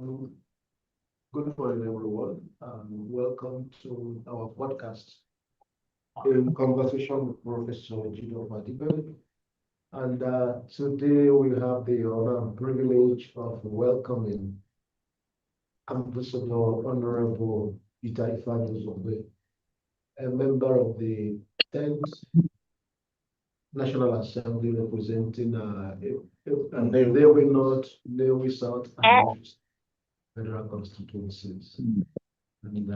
Um, Good morning, everyone, and welcome to our podcast, in conversation with Professor Jideofor Adibe. And today we have the honor and privilege of welcoming Ambassador Honorable Jideofor, a member of the 10th National Assembly representing Nnewi North, Nnewi South, and Nnewi federal constituencies. And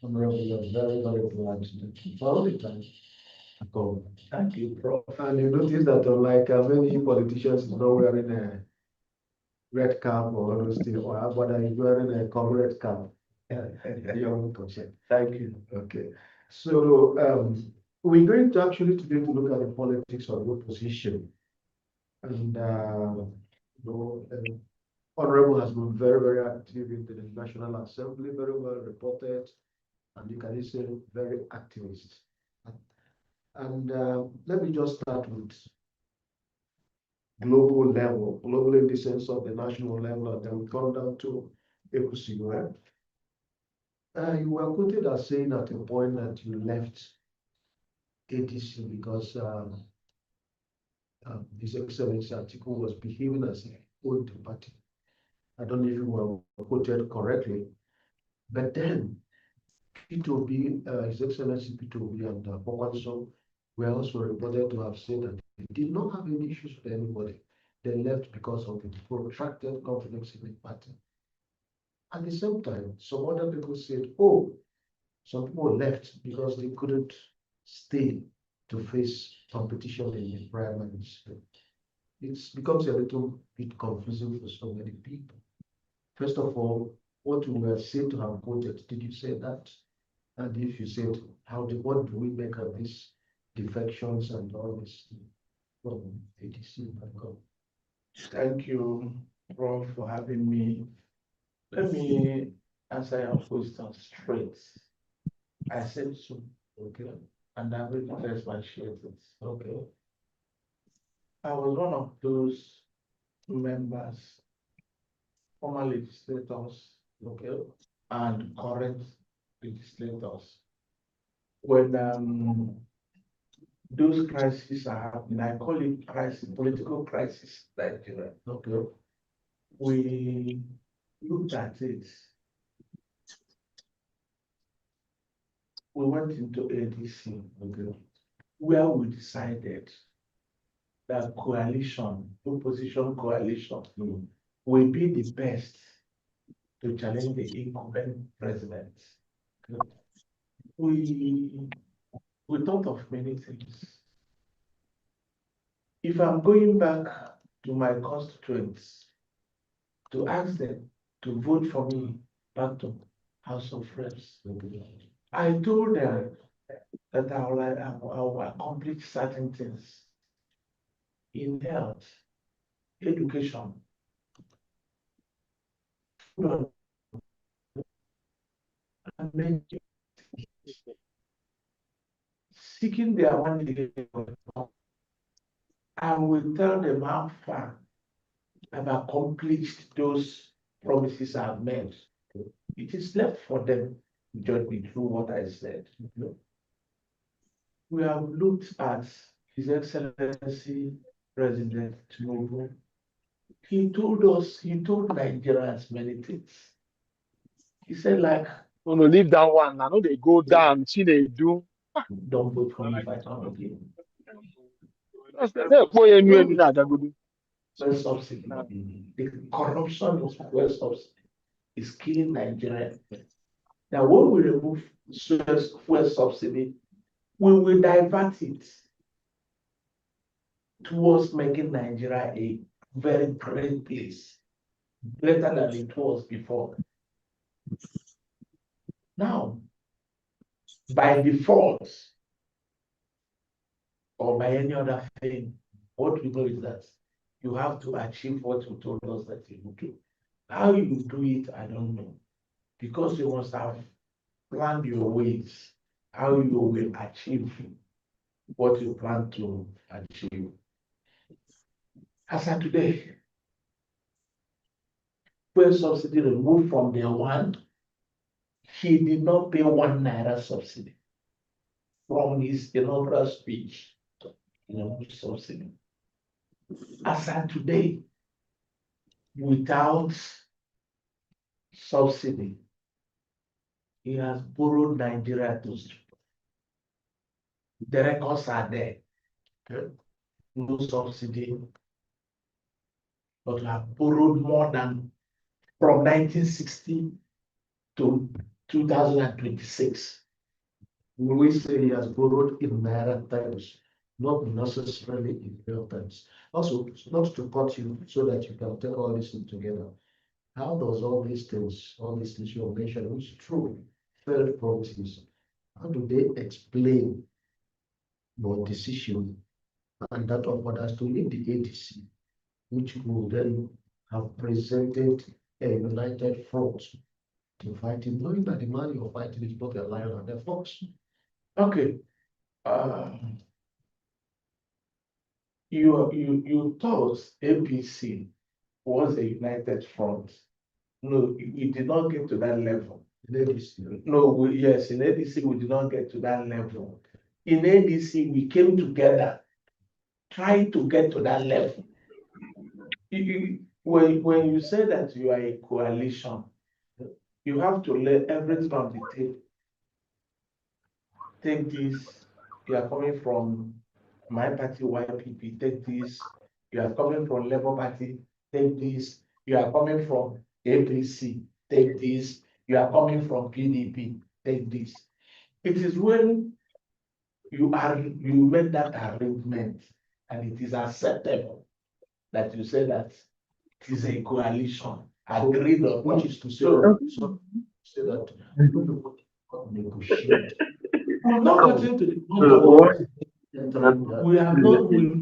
Honorable, we are very, very glad that you found the time to come. Thank you, Prof. And you notice that unlike many politicians, not wearing a red cap or those things, or but he's wearing a comrade cap. Your own consent. Thank you. Okay. So we're going to actually today to look at the politics of opposition. And Honorable has been very, very active in the National Assembly, very well reported, and you can say very activist. And let me just start with global in the sense of the national level, and then we come down to Ekusigo. You were quoted as saying at a point that you left ADC because His Excellency Atiku was behaving as a old party. I don't know if you were quoted correctly, but then P2B, His Excellency P2B and Pokwanso were also reported to have said that they did not have any issues with anybody. They left because of the protracted conflicts in the party. At the same time, some other people said, oh, some people left because they couldn't stay to face competition in the primaries. It becomes a little bit confusing for so many people. First of all, what we were said to have voted, did you say that? And if you said, what do we make of these defections and all this from ADC? Thank you, Prof, for having me. Let me answer your question straight. I said so, Okay. and I will expatiate it. Okay. I was one of those members, former legislators, Okay. and current legislators. When those crises are happening, I call it crisis, political crisis, Nigeria. Okay. We looked at it. We went into ADC, Okay. where we decided that opposition coalition, will be the best to challenge the incumbent president. We thought of many things. If I'm going back to my constituents to ask them to vote for me back to House of Reps, I told them that I will accomplish certain things in health, education, and seeking their money. I will tell them how far I've accomplished those promises I've made. It is left for them to judge me through what I said. We have looked at His Excellency President Tinubu. He told Nigerians many things. He said, like, no, leave that one. I know they go down, see they do. don't vote for me if I come again. Fuel subsidy. The corruption of fuel subsidy is killing Nigeria. Now, when we remove fuel subsidy, we will divert it towards making Nigeria a very great place, better than it was before. Now, by default, or by any other thing, what we know is that you have to achieve what you told us that you would do. How you do it, I don't know. Because you must have planned your ways, how you will achieve what you plan to achieve. As of today, fuel subsidy removed from day one, he did not pay 1 naira subsidy from his inaugural speech. Subsidy. As at today, without subsidy, he has borrowed Nigeria to the records are there. No subsidy, but we have borrowed more than from 1960 to 2026. We say he has borrowed in naira terms, not necessarily in real terms. Also, not to cut you so that you can take all this thing together. How does all these things you have mentioned, which is true, failed promises, how do they explain your decision and that of others to leave the ADC, which will then have presented a united front to fight him, knowing that the man you're fighting is both a lion and a fox? Okay. You thought APC was a united front. No, we did not get to that level. In ADC, No, yes, in ADC we did not get to that level. In ADC we came together, trying to get to that level. When you say that you are a coalition, you have to let everything on the table. Take this, you are coming from my party, YPP, take this. You are coming from Labour Party, take this. You are coming from APC, take this. You are coming from PDP, take this. It is when you make that arrangement and it is acceptable that you say that it is a coalition agreed on, which is to say, say that negotiate. we've not gotten to the point of we've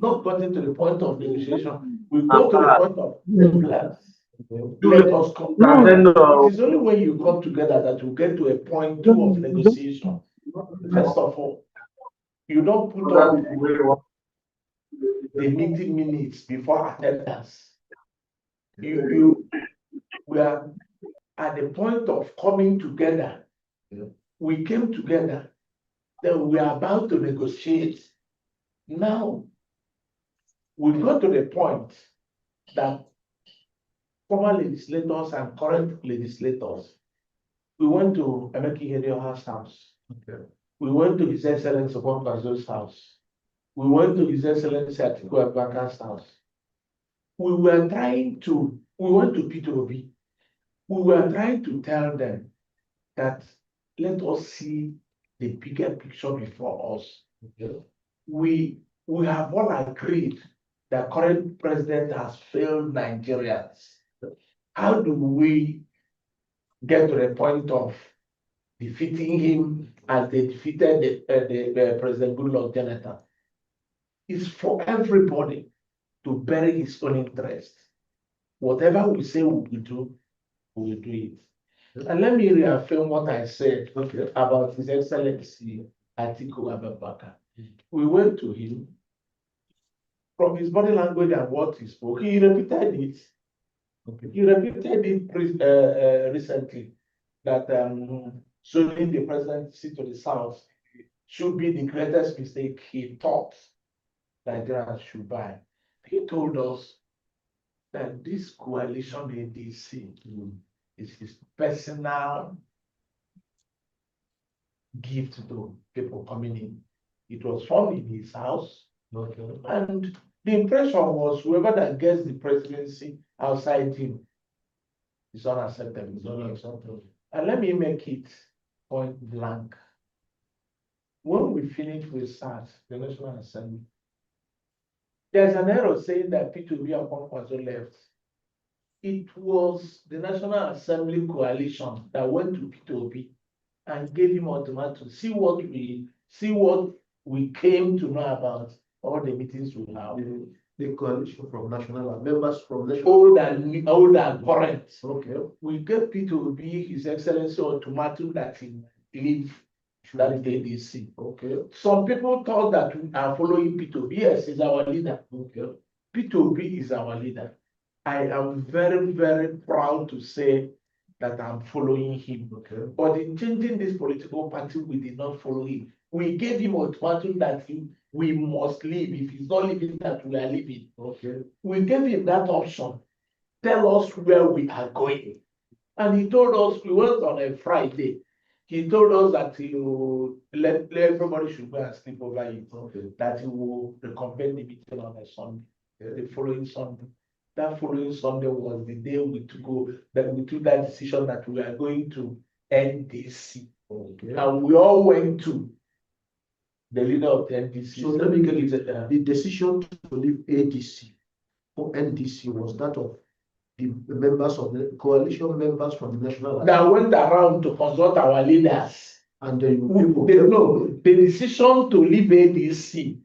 not gotten to the point of negotiation. We've got to the point of let us come. It is only when you come together that you get to a point two of negotiation. First of all, you don't put up the meeting minutes before attendance. We are at the point of coming together. We came together, then we are about to negotiate. Now, we got to the point that former legislators and current legislators, we went to Emeki Hedioha's house. Okay. We went to His Excellency Obasanjo's house. We went to His Excellency Atiku Abubakar's house. We went to P2B. We were trying to tell them that let us see the bigger picture before us. Okay. We have all agreed that current president has failed Nigerians. How do we get to the point of defeating him as they defeated the President Goodluck Jonathan? It's for everybody to bury his own interest. Whatever we say we will do it. And let me reaffirm what I said about His Excellency Atiku Abubakar. We went to him. From his body language and what he spoke, he repeated it. Okay. He repeated it recently that zoning the presidency to the south should be the greatest mistake he thought Nigerians should buy. He told us that this coalition ADC is his personal gift to people coming in. It was found in his house. Okay. And the impression was whoever that gets the presidency outside him is unacceptable. It's unacceptable. And let me make it point blank. When we finish with SARS, the National Assembly, there's an error saying that P2B and Kwankwaso left. It was the National Assembly coalition that went to P2B and gave him ultimatum. See what we came to know about all the meetings we have. The coalition from national members from national old and current. Okay. We gave P2B His Excellency ultimatum that he leave that ADC. Okay. Some people thought that we are following P2B. Yes, he's our leader. Okay. P2B is our leader. I am very, very proud to say that I'm following him. Okay. But in changing this political party, we did not follow him. We gave him ultimatum that we must leave. If he's not leaving, that we are leaving. Okay. We gave him that option. Tell us where we are going. And he told us, we went on a Friday. He told us that he will let everybody should go and sleep over it. Okay. That he will reconvene the meeting on a Sunday, the following Sunday. That following Sunday was the day we took that decision that we are going to NDC. Okay. And we all went to the leader of the NDC. So let me get it. The decision to leave ADC for NDC was that of the members of the coalition members from the National that went around to consult our leaders. And then the decision to leave ADC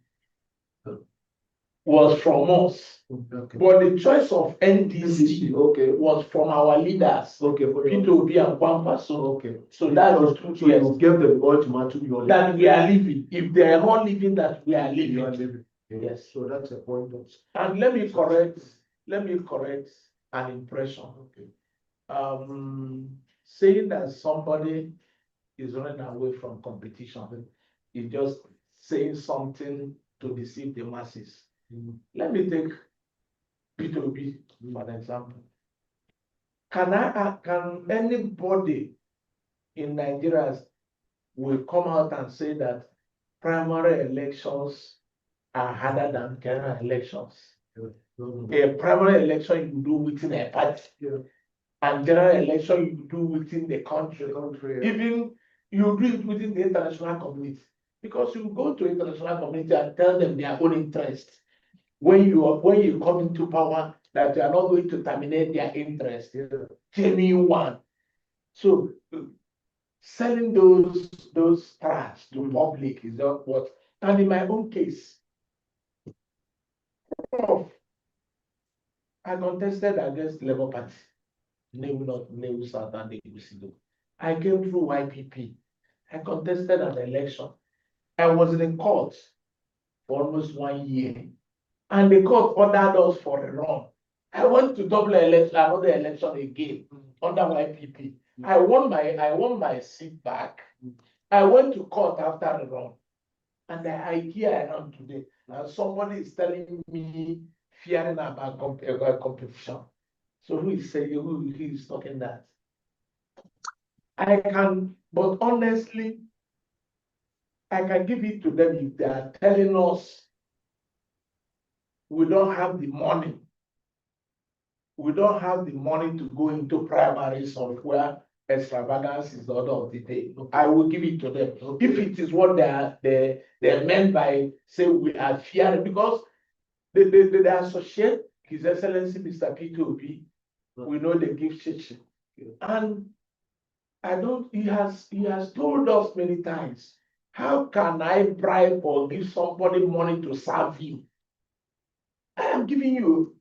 was from us. Okay. But the choice of NDC okay. was from our leaders. Okay. P2B and Kwampaso. Okay. So that was 2 years. You gave them ultimatum that we are leaving. If they are not leaving, that we are leaving. You are leaving. Yes. So that's a point. And let me correct an impression. Okay. Saying that somebody is running away from competition is just saying something to deceive the masses. Let me take P2B for example. Can anybody in Nigeria will come out and say that primary elections are harder than general elections? A primary election you do within a party, and general election you do within the country. Even you do it within the international community, because you go to international community and tell them their own interest. When you come into power, that you are not going to terminate their interest. Genuine. So selling those tracts to public is not what. And in my own case, Prof, I contested against Labour Party, New North, New South, and the UCD. I came through YPP. I contested an election. I was in the court for almost 1 year, and the court ordered us for a run. I went to another election again under YPP. I won my seat back. I went to court after a run, and the idea I am today. Now somebody is telling me fearing about competition. So who is talking that? I can, but honestly, I can give it to them if they are telling us we don't have the money. We don't have the money to go into primaries of where extravagance is the order of the day. I will give it to them. If it is what they meant by say we are fearing, because they associate His Excellency Mr. P2B, we know they give chichi. And he has told us many times, how can I bribe or give somebody money to serve you? I am giving you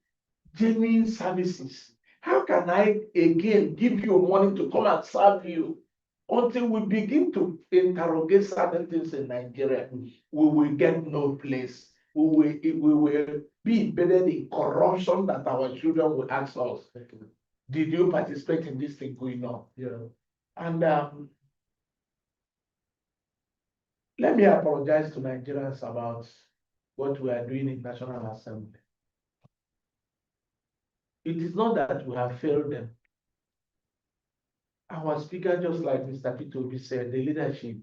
genuine services. How can I again give you money to come and serve you? Until we begin to interrogate certain things in Nigeria, we will get no place. We will be embedded in corruption that our children will ask us, did you participate in this thing going on? And let me apologize to Nigerians about what we are doing in National Assembly. It is not that we have failed them. Our speaker, just like Mr. P2B said, the leadership,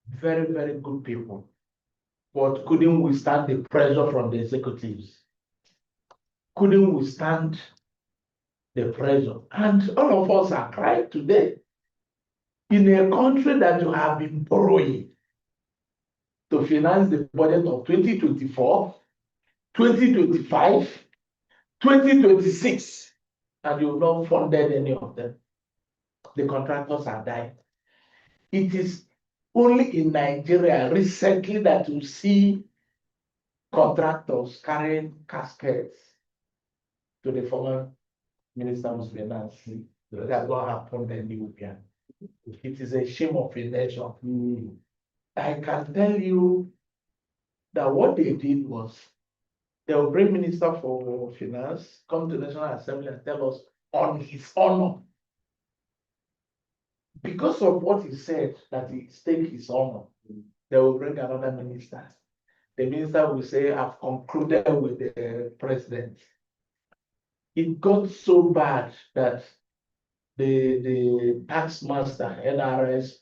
very, very good people, but couldn't withstand the pressure from the executives. Couldn't withstand the pressure. And all of us are crying today. In a country that you have been borrowing to finance the budget of 2024, 2025, 2026, and you've not funded any of them. The contractors are dying. It is only in Nigeria recently that you see contractors carrying caskets to the former Minister of Finance. That what happened in Ethiopia. It is a shame of a nation. I can tell you that what they did was They will bring Minister for Finance, come to National Assembly and tell us on his honor. Because of what he said, that he stake his honor, they will bring another minister. The minister will say, I've concluded with the president. It got so bad that the tax master, NRS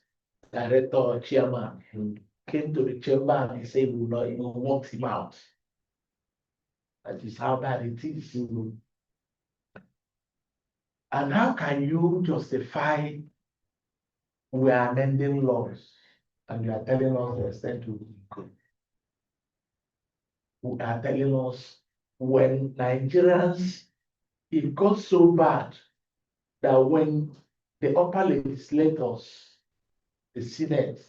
director or chairman, came to the chamber and he said, we will want him out. That is how bad it is. And how can you justify we are amending laws and you are telling us the extent to go? We are telling us when Nigerians, it got so bad that when the upper legislators, the Senate,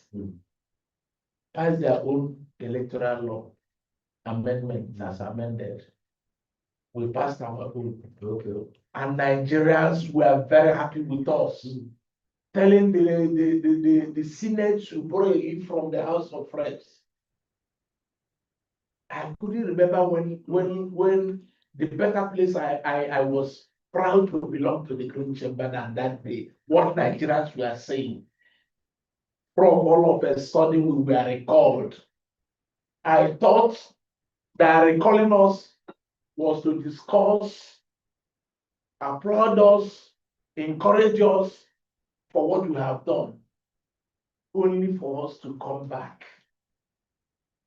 pass their own electoral law amendments as amended, we passed our own. And Nigerians were very happy with us, telling the Senate to borrow it from the House of Reps. I couldn't remember when the better place I was proud to belong to the Green Chamber than that day. What Nigerians were saying. From all of a sudden we were recalled. I thought that recalling us was to discuss, applaud us, encourage us for what we have done, only for us to come back.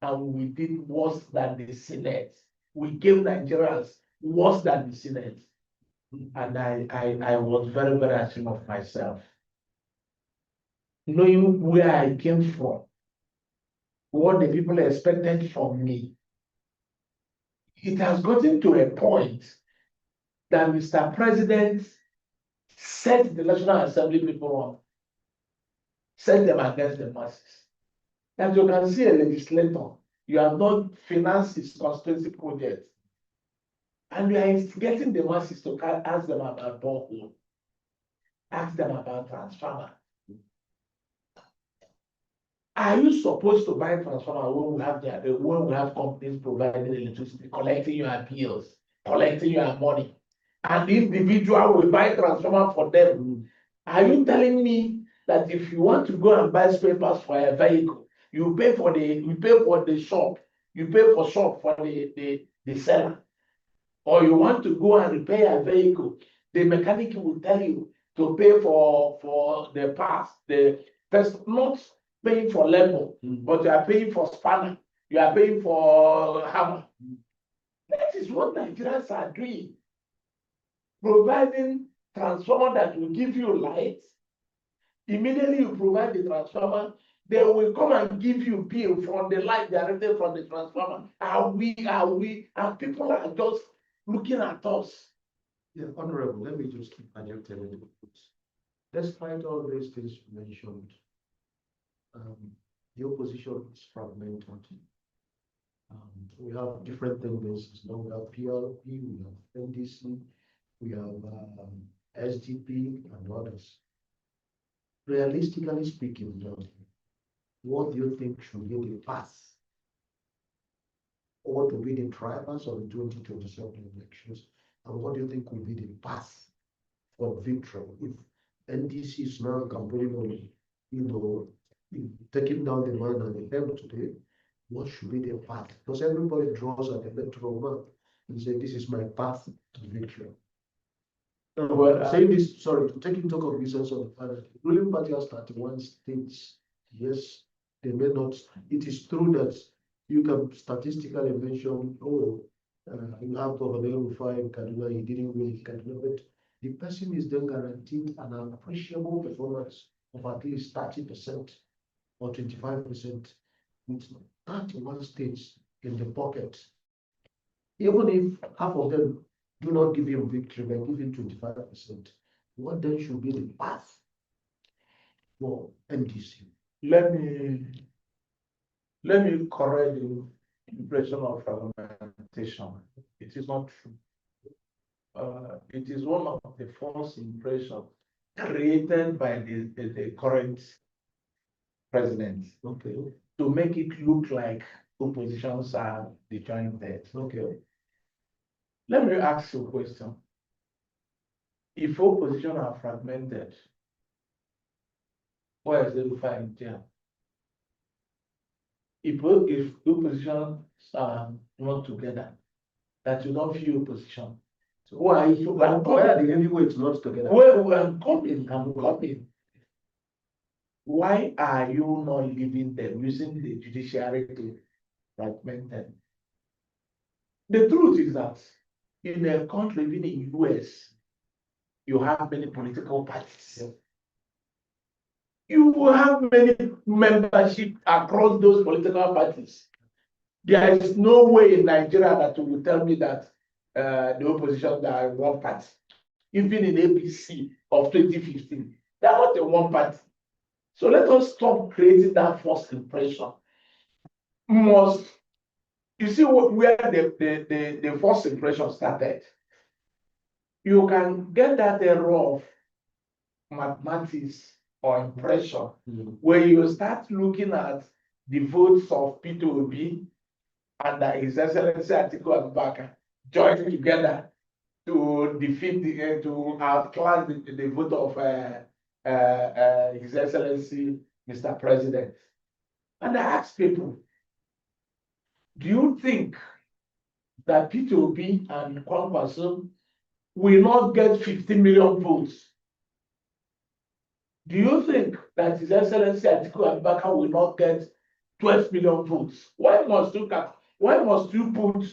And we did worse than the Senate. We gave Nigerians worse than the Senate. And I was very, very ashamed of myself. Knowing where I came from, what the people expected from me, it has gotten to a point that Mr. President set the National Assembly people on, set them against the masses. That you can see a legislator, you have not financed his constituency project, and you are instigating the masses to ask them about borehole, ask them about transformer. Are you supposed to buy transformer when we have companies providing electricity, collecting your bills, collecting your money, and the individual will buy transformer for them? Are you telling me that if you want to go and buy spare parts for a vehicle, you pay for the shop, you pay for shop for the seller, or you want to go and repair a vehicle, the mechanic will tell you to pay for the parts, the first, not paying for labor, but you are paying for spanner, you are paying for hammer. That is what Nigerians are doing. Providing transformer that will give you light. Immediately you provide the transformer, they will come and give you bill from the light directly from the transformer. And people are just looking at us. Yeah, Honorable, let me just keep adjecting it. Despite all these things you mentioned, the opposition is fragmented. We have different tendencies. Now we have PLP, we have NDC, we have SDP and others. Realistically speaking, what do you think should be the path or to be the drivers of the 2027 elections? And what do you think will be the path for victory if NDC is now campaigning on, taking down the man and the help today? What should be the path? Because everybody draws an electoral map and say, this is my path to victory. Saying this, sorry, taking talk of business of the party, the ruling party has 31 states. Yes, they may not. It is true that you can statistically mention, you have Governor Rufai in Kaduna, he didn't win in Kaduna, but the person is then guaranteed an appreciable performance of at least 30% or 25% with 31 states in the pocket. Even if half of them do not give him victory, but give him 25%, what then should be the path for NDC? Let me correct the impression of fragmentation. It is not true. It is one of the false impressions created by the current president. Okay. To make it look like oppositions are disjointed. Okay. Let me ask you a question. If opposition are fragmented, where is the fight there? If opposition are not together, that you don't feel opposition. So Why are the heavyweights not together? Well, I'm coming. Why are you not leaving them, using the judiciary to fragment them? The truth is that in a country, even in US, you have many political parties. You have many membership across those political parties. There is no way in Nigeria that you will tell me that the opposition are one party. Even in APC of 2015, they are not a one party. So let us stop creating that false impression. You see where the false impression started. You can get that error of mathematics or impression where you start looking at the votes of P2B and His Excellency Atiku Abubakar joining together to defeat to outclass the vote of His Excellency Mr. President. And I ask people, do you think that P2B and Kwankwaso will not get 50 million votes? Do you think that His Excellency Atiku Abubakar will not get 12 million votes? Why must you put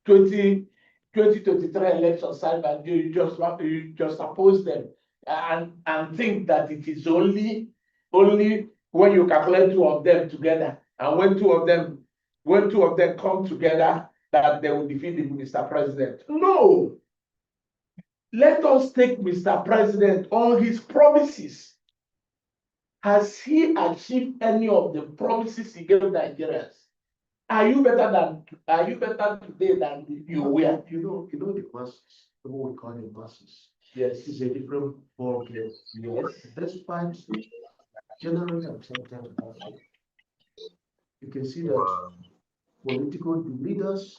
2023 elections side by you just oppose them and think that it is only when you calculate two of them together and when two of them come together that they will defeat the Mr. President? No. Let us take Mr. President on his promises. Has he achieved any of the promises he gave Nigerians? Are you better today than you were? You know the masses, what we call the masses. Yes. It's a different ballgame. Yes. Despite generally accepted also, you can see that political leaders,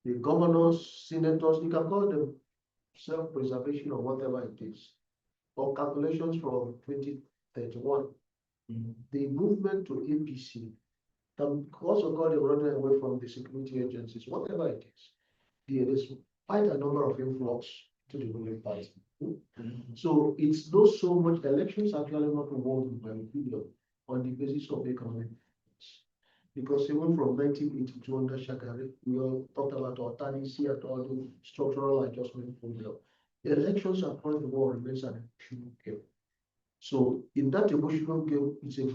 the governors, senators, you can call them self-preservation or whatever it is, or calculations from 2031. The movement to APC can also call them running away from the security agencies, whatever it is. There is quite a number of influx to the ruling party. So it's not so much elections actually not won by opinion on the basis of economic factors. Because even from 1982 under Shagari, we all talked about authority and all the structural adjustment formula. The elections across the world remains an emotional game. So in that emotional game, it's a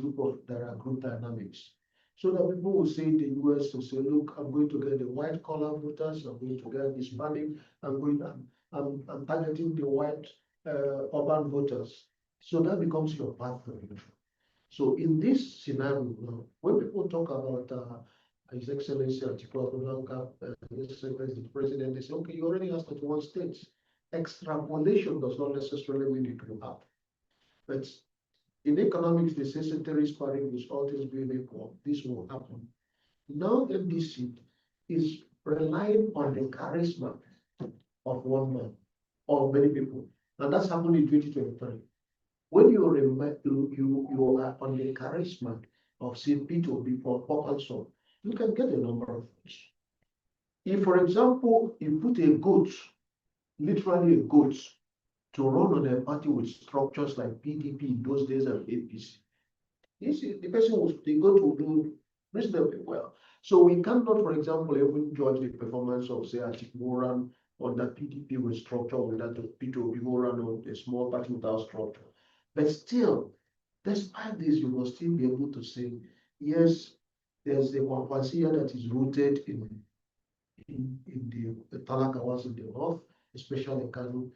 there are group dynamics. So that people will say in the US to say, look, I'm going to get the white collar voters, I'm going to get Hispanic, I'm targeting the white urban voters. So that becomes your path to victory. So in this scenario, now, when people talk about His Excellency Atiku Abubakar, the president, they say, okay, you already have 31 states. Extrapolation does not necessarily mean it will happen. But in economics, they say ceteris paribus, all things being equal, this will happen. Now MDC is relying on the charisma of one man or many people. And that's happened in 2023. When you are on the charisma of say P2B or Pop, you can get a number of votes. If, for example, you put a goat, literally a goat, to run on a party with structures like PDP in those days and APC, the person the goat will do reasonably well. So we cannot, for example, even judge the performance of, say, Atiku Moran on that PDP with structure, with that P2B Moran on a small party without structure. But still, despite this, you will still be able to say, yes, there's a Kwankwasia that is rooted in the Talakawas in the north, especially Kanu.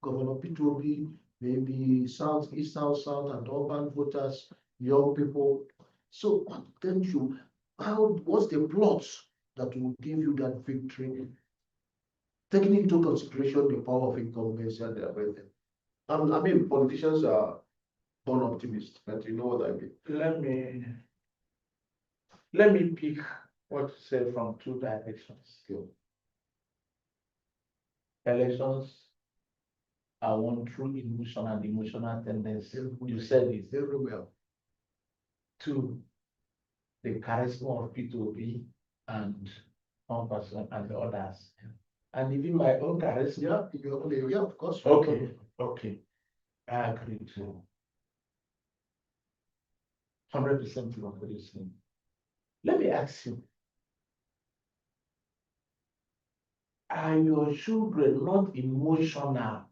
Governor P2B, maybe South, East, South, and urban voters, young people. So what then what's the plot that will give you that victory? Taking into consideration the power of incumbency and everything. I mean, politicians are born optimists, but you know what I mean. Let me pick what to say from two directions. elections are won through emotion and emotional tendency. You said it very well. 2, the charisma of P2B and one person and the others. And even my own charisma. Yeah, of course. Okay. I agree too. 100% what you're saying. Let me ask you, are your children not emotional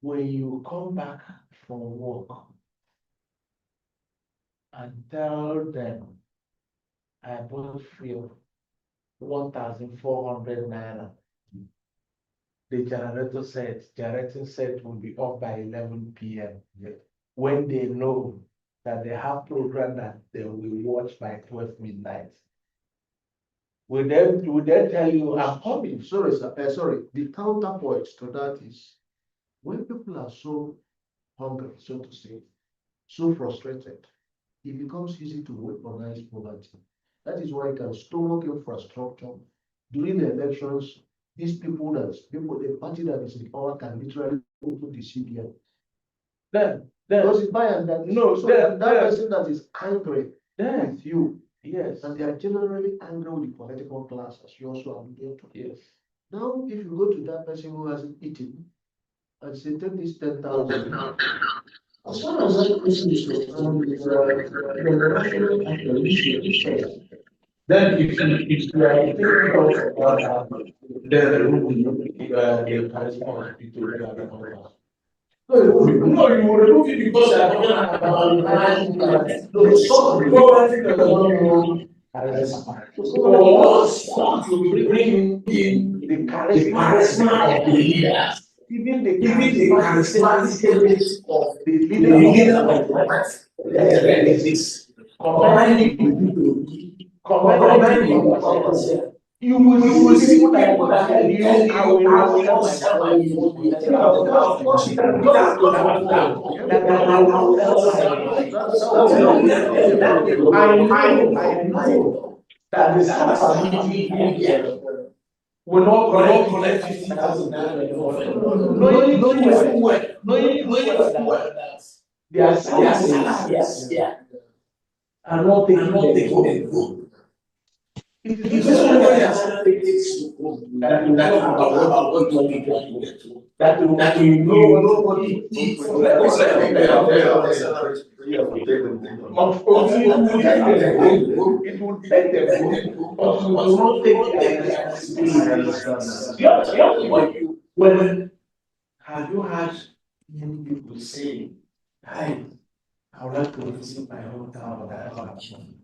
when you come back from work and tell them, I bought fuel 1,400 naira? The generating set will be off by 11 p.m. Yeah. When they know that they have program that they will watch by 12 midnight. Will they tell you, I'm coming? Sorry, sir. Sorry. The counterpoint to that is when people are so hungry, so to say, so frustrated, it becomes easy to weaponize poverty. That is why you can stomach infrastructure. During the elections, the party that is in power can literally open the CBN. Then, Because it's by and that. No, so then- that then- person that is angry then, with you, yes, and they are generally angry with the political class, as you also alluded to. yes. Now, if you go to that person who hasn't eaten and say, take this 10,000. As far as that person is concerned, the national issue. Then if you are thinking of what happened, then the room will not be the charisma of people who are the others. No, You will remove it because you are talking about humanizing poverty. no, So poverty does not know charisma. So once you bring in the charisma of the leaders, even the charismatic tendency of the leader of the party, combining with yourself, you will see people that tell you, I will not sell my vote. Of course, you can just go down that I will sell my I know that the staff here will not collect 50,000 knowing too well that their salaries are not taking the vote. It is only when their salary takes you home that you know what you get to, that you know what you eat. Of course, it will take them home, but you will not take their responsibility. When have you had many people say, hi, I would like to visit my hometown, but I don't have money.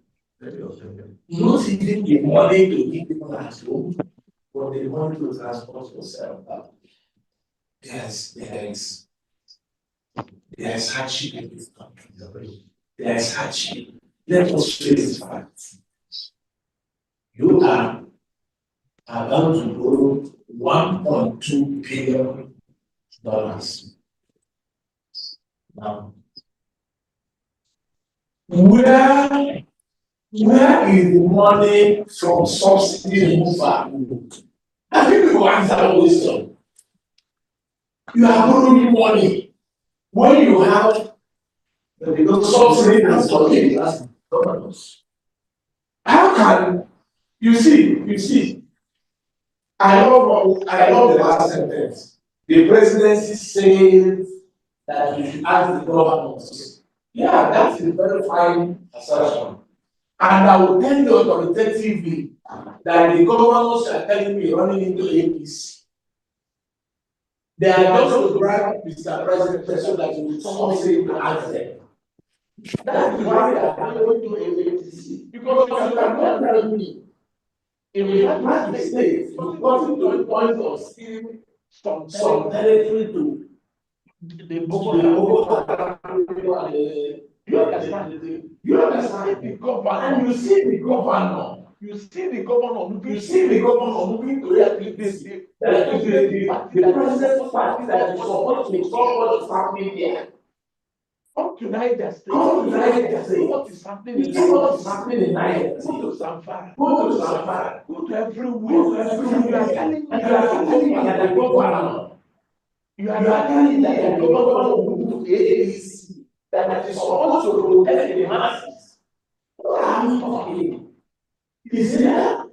Not even the money to give people at home, but the money to transport yourself out. There is hardship in this country. There is hardship. Let us face the facts. You are about to borrow $1.2 billion. Now, where is the money from subsidy removal? I think people answer that question. You are borrowing money when you have the subsidy and subsidy as governors. How can you see? I love the last sentence. The presidency says that you should ask the governors. Yeah, that's a very fine assertion. And I will tell you authoritatively that the governors are telling me running into APC. They are just to bribe Mr. President so that you will stop saying to ask them. That is why they are going to APC. Because you cannot tell me in that state, you've gotten to the point of stealing some territory to the Boko Haram. You understand? You understand the governor, and you see the governor. You see the governor moving to the president's party that is supposed to stop what is happening there. Come to Niger State. Come to Niger State. What is happening in See Niger what is State? happening in Niger Go State. to Zamfara. Go to Zamfara. Go to everywhere. Go to And you are everywhere. telling me And you that are the telling me governor that the will be governor. You You are are telling telling me me that that the the governor governor will will move move to to APC APC that that is is supposed supposed to to protect protect the the masses. masses. What What are are you you talking? talking? Is Is it it that that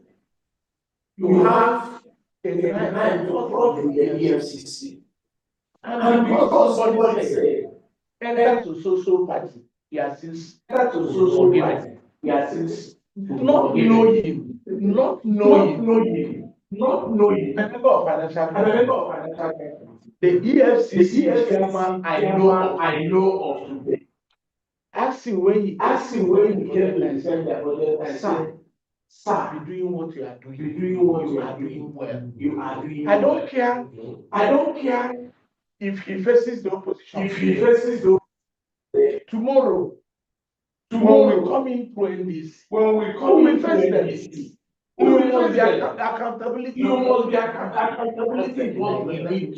you you have have a a crime crime to to cross cross the the EFCC? EFCC? And And because because somebody somebody said, said, enter to social party, you are since enter to social party, we are since not knowing, not not knowing. knowing, not knowing. I'm a member of financial I'm a member company. of financial company. The The EFCC chairman EFCC I know chairman of I today. know of today. Ask him when he Ask him when he came to defend their project and sir, said, be doing what you are doing. "Be doing what You you are are doing doing. well. You are doing I don't well. care I don't care if he faces the opposition. if he faces the Tomorrow, when we tomorrow come into NDC, when we we come will into face them. NDC. You We must face be them. accountability. You must be accountability involved in it.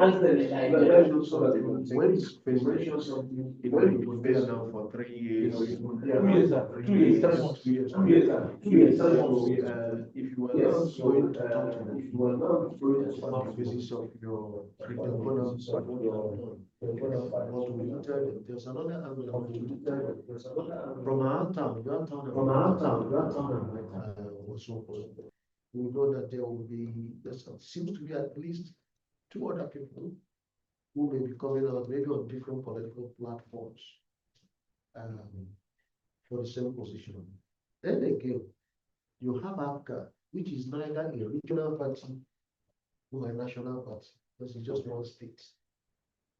Answer the Mention so that they something will take when it. it's faced, Mention something you know, when you've you been face there now for 3 you years. know, you've been 2 years, 2 years, 3 months. 2 years. 2 years, 2 years, 3 So, months. if you were Yes, not so going to talk to if me you are not going to on the basis of your freedom, what we did, there's another angle of it. From our town, your town, and my town, also, we know that there will be, there seems to be at least 2 other people who may be coming out, maybe on different political platforms, um, for the same position. Then again, you have APGA, which is neither a regional party nor a national party, because it's just one state.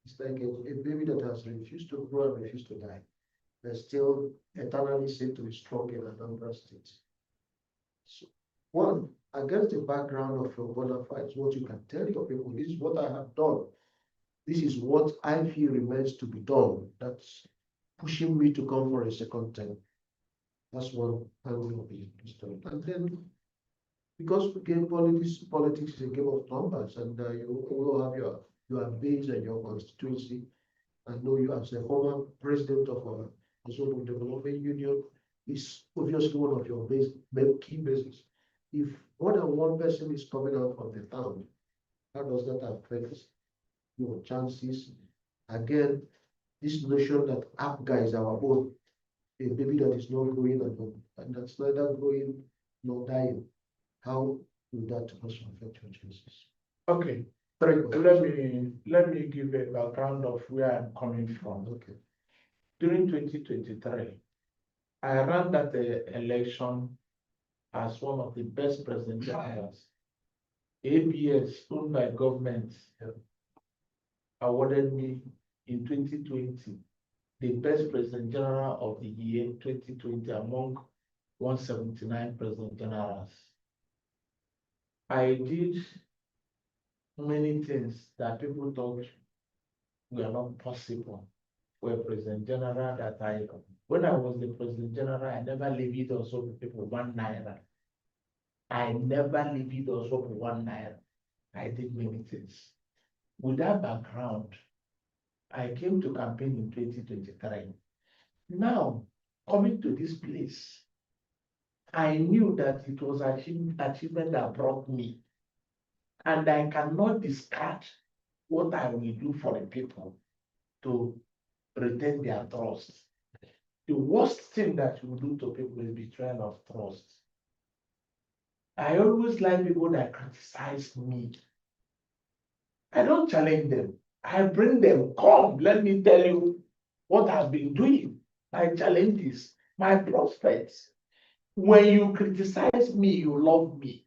It's like a baby that has refused to grow and refused to die. They're still eternally said to be strong in another state. So, one, against the background of your bona fides, what you can tell your people, this is what I have done. This is what I feel remains to be done. That's pushing me to come for a second term. That's one angle of the story. And then, because game politics is a game of numbers, and you will have your base and your constituency. I know you as a former president of a sort of development union is obviously one of your key bases. If more than one person is coming out from the town, how does that affect your chances? Again, this notion that APGA is our own, a baby that is not growing and that's neither growing nor dying. How will that also affect your chances? Okay, let me give a background of where I'm coming from. Okay. During 2023, I ran that election as one of the best president generals. ABS, owned by government, awarded me in 2020 the best president general of the year 2020 among 179 president generals. I did many things that people thought were not possible for a president general when I was the president general, I never levied also people 1 naira. I never levied also 1 naira. I did many things. With that background, I came to campaign in 2023. Now, coming to this place, I knew that it was achievement that brought me, and I cannot discard what I will do for the people to retain their trust. The worst thing that you do to people is betrayal of trust. I always like people that criticize me. I don't challenge them. I bring them, come, let me tell you what I've been doing, my challenges, my prospects. When you criticize me, you love me.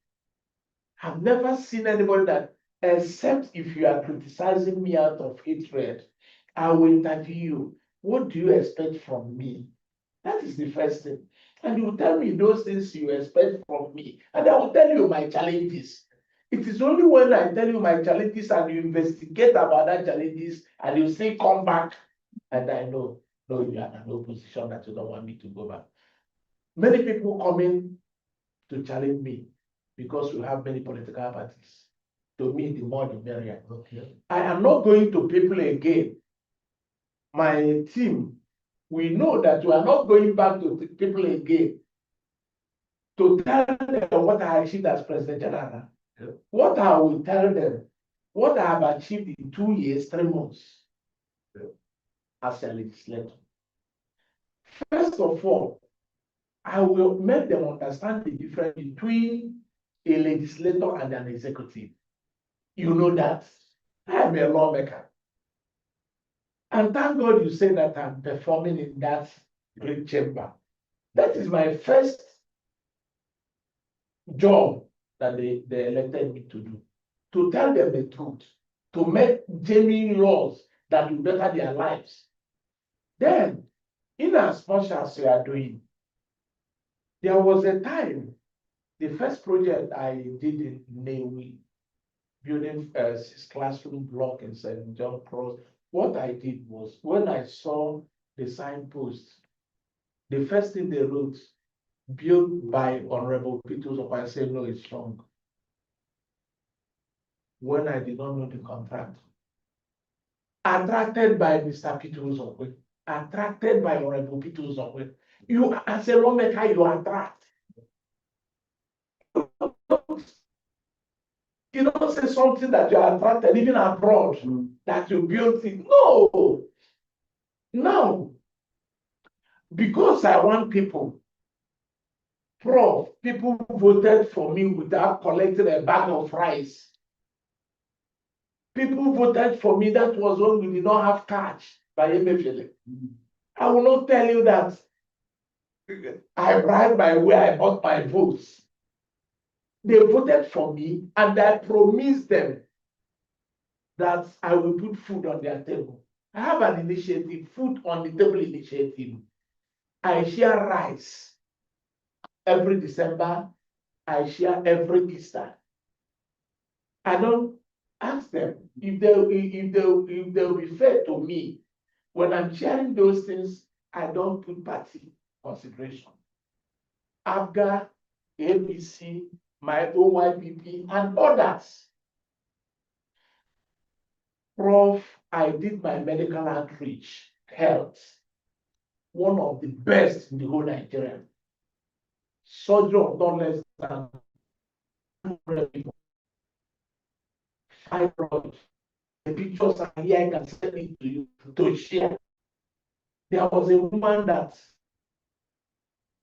I've never seen anybody that, except if you are criticizing me out of hatred, I will interview you. What do you expect from me? That is the first thing. And you tell me those things you expect from me, and I will tell you my challenges. It is only when I tell you my challenges and you investigate about that challenges and you say come back, and I know, no, you are in no position that you don't want me to go back. Many people come in to challenge me because we have many political parties. To me, the more the merrier. Okay. I am not going to people again my team, we know that we are not going back to the people again to tell them what I achieved as President General. Yeah. What I will tell them, what I have achieved in 2 years, 3 months as a legislator. First of all, I will make them understand the difference between a legislator and an executive. You know that I am a lawmaker. And thank God you say that I'm performing in that great chamber. That is my first job that they elected me to do. To tell them the truth, to make genuine laws that will better their lives. Then, in as much as we are doing, there was a time, the first project I did in Navy, building a 6-classroom block in St. John Cross, what I did was, when I saw the signpost, the first thing they wrote, built by Honorable Peter, I said, no, it's wrong. When I did not know the contract, attracted by Mr. Peter, attracted by Honorable Peter, you, as a lawmaker, you attract. You don't say something that you are attracted, even abroad, that you built it. No. Now, because I want people, Prof, people voted for me without collecting a bag of rice. People voted for me, that was when we did not have cash by Emefiele. I will not tell you that I bribed my way, I bought my votes. They voted for me and I promised them that I will put food on their table. I have an initiative, food on the table initiative. I share rice every December. I share every Easter. I don't ask them if they'll be fair to me. When I'm sharing those things, I don't put party consideration. ABGA, ABC, my OYPP, and others. Prof, I did my medical outreach, health, one of the best in the whole Nigeria. Surgery of not less than 200 people. Fibroid. The pictures are here, I can send it to you to share. There was a woman that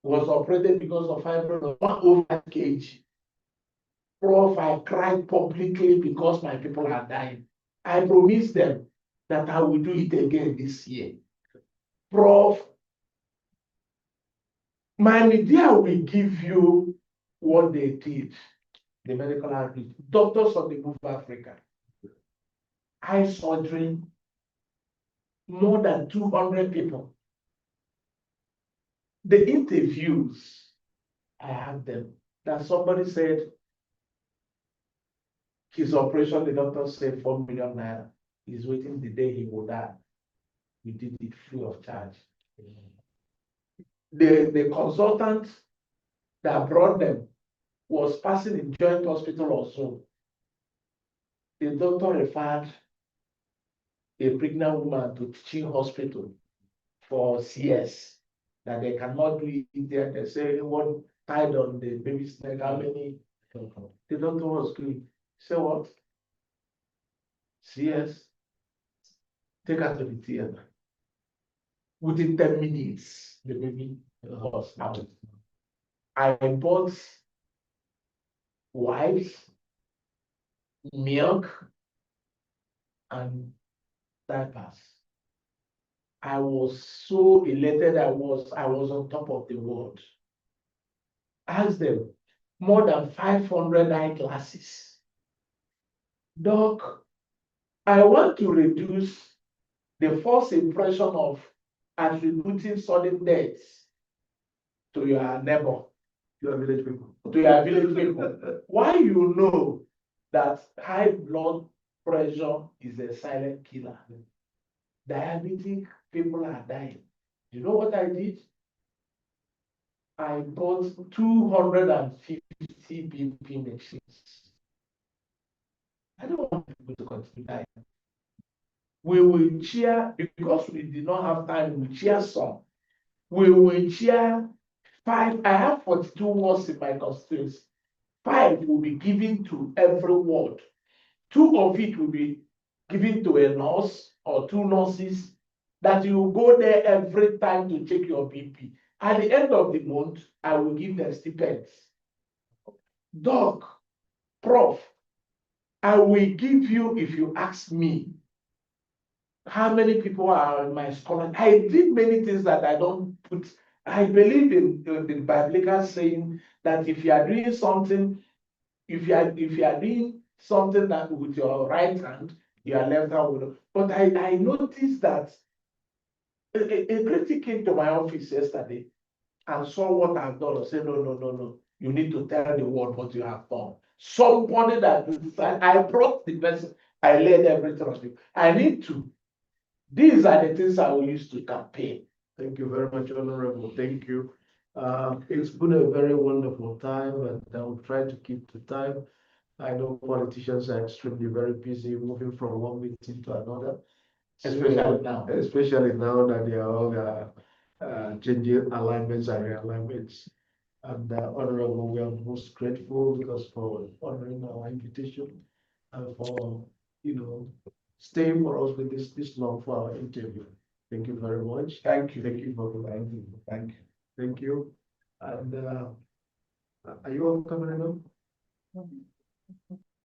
was operated because of fibroid of 105 kg. Prof, I cried publicly because my people are dying. I promised them that I will do it again this year. Prof, my media will give you what they did, the medical outreach. Doctors on the Move Africa. Eye surgery, more than 200 people. The interviews, I had them. That somebody said, his operation, the doctor said 4 million naira. He's waiting the day he will die. We did it free of charge. The consultant that brought them was passing in joint hospital also. The doctor referred a pregnant woman to teaching hospital for CS that they cannot do it there. They say one tied on the baby's neck, how many? The doctor was good. Say what? CS, take her to the theater. Within 10 minutes, the baby was out. I bought wipes, milk, and diapers. I was so elated. I was on top of the world. Ask them, more than 500 eyeglasses. Doc, I want to reduce the false impression of attributing sudden deaths to your neighbor, Your village people. to your village people. Why you know that high blood pressure is a silent killer? Diabetic people are dying. You know what I did? I bought 250 BP machines. I don't want people to continue dying. We will cheer because we did not have time. We cheer some. We will cheer 5. I have 42 wards in my constituency. 5 will be given to every ward. 2 of it will be given to a nurse or 2 nurses that you go there every time to check your BP. At the end of the month, I will give them stipends. Doc, Prof, I will give you if you ask me how many people are in my scholar. I did many things that I don't put. I believe in the biblical saying that if you are doing something, if you are doing something that with your right hand, your left hand will. But I noticed that a critic came to my office yesterday and saw what I've done and said, no, no, no, no. You need to tell the world what you have done. Somebody that I brought the person, I laid everything on you. I need to. These are the things I will use to campaign. Thank you very much, Honorable. Thank you. It's been a very wonderful time, and I will try to keep the time. I know politicians are extremely very busy moving from one meeting to another. Especially now. Especially now that they are all changing alignments and realignments. And Honorable, we are most grateful because for honoring our invitation and for, staying for us with this long for our interview. Thank you very much. Thank you. Thank you for the time. Thank you. Thank you. And are you all coming up?